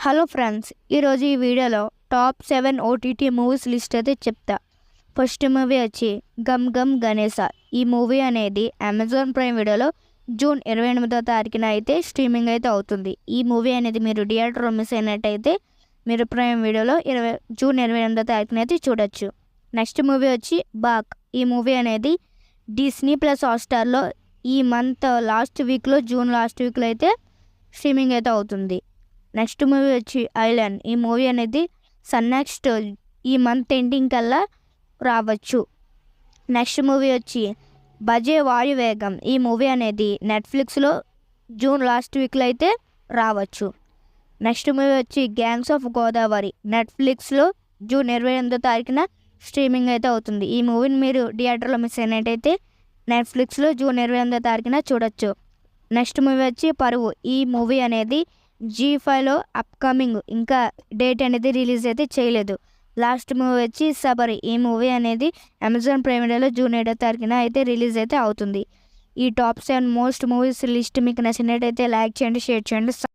Hello friends, ఈరోజు ఈ వీడియోలో టాప్ 7 ఓటీటీ మూవీస్ లిస్ట్ అయితే చెప్తా. ఫస్ట్ మూవీ వచ్చి గమ్ గమ్ గణేశ. ఈ మూవీ అనేది అమెజాన్ ప్రైమ్ వీడియోలో జూన్ 28వ తారీఖున అయితే స్ట్రీమింగ్ అయితే అవుతుంది. ఈ మూవీ అనేది మీరు థియేటర్లో మిస్ అయినట్టయితే మీరు ప్రైమ్ వీడియోలో జూన్ 28వ తారీఖున అయితే చూడొచ్చు. నెక్స్ట్ మూవీ వచ్చి బాక్. ఈ మూవీ అనేది డిస్నీ ప్లస్ హాట్స్టార్లో ఈ మంత్ లాస్ట్ వీక్లో జూన్ లాస్ట్ వీక్లో అయితే స్ట్రీమింగ్ అయితే అవుతుంది. నెక్స్ట్ మూవీ వచ్చి ఐలాండ్. ఈ మూవీ అనేది నెక్స్ట్ ఈ మంత్ ఎండింగ్ కల్లా రావచ్చు. నెక్స్ట్ మూవీ వచ్చి బజే వాయువేగం. ఈ మూవీ అనేది నెట్ఫ్లిక్స్లో జూన్ లాస్ట్ వీక్లో అయితే రావచ్చు. నెక్స్ట్ మూవీ వచ్చి గ్యాంగ్స్ ఆఫ్ గోదావరి. నెట్ఫ్లిక్స్లో జూన్ 28వ తారీఖున స్ట్రీమింగ్ అయితే అవుతుంది. ఈ మూవీని మీరు థియేటర్లో మిస్ అయినట్టయితే నెట్ఫ్లిక్స్లో జూన్ 28వ తారీఖున చూడొచ్చు. నెక్స్ట్ మూవీ వచ్చి పరువు. ఈ మూవీ అనేది G5లో అప్కమింగ్, ఇంకా డేట్ అనేది రిలీజ్ అయితే చేయలేదు. లాస్ట్ మూవీ వచ్చి సబరి. ఈ మూవీ అనేది అమెజాన్ ప్రైమ్ వీడియోలో జూన్ 7వ తారీఖున అయితే రిలీజ్ అయితే అవుతుంది. ఈ టాప్ 7 మోస్ట్ మూవీస్ లిస్ట్ మీకు నచ్చినట్టయితే లైక్ చేయండి, షేర్ చేయండి.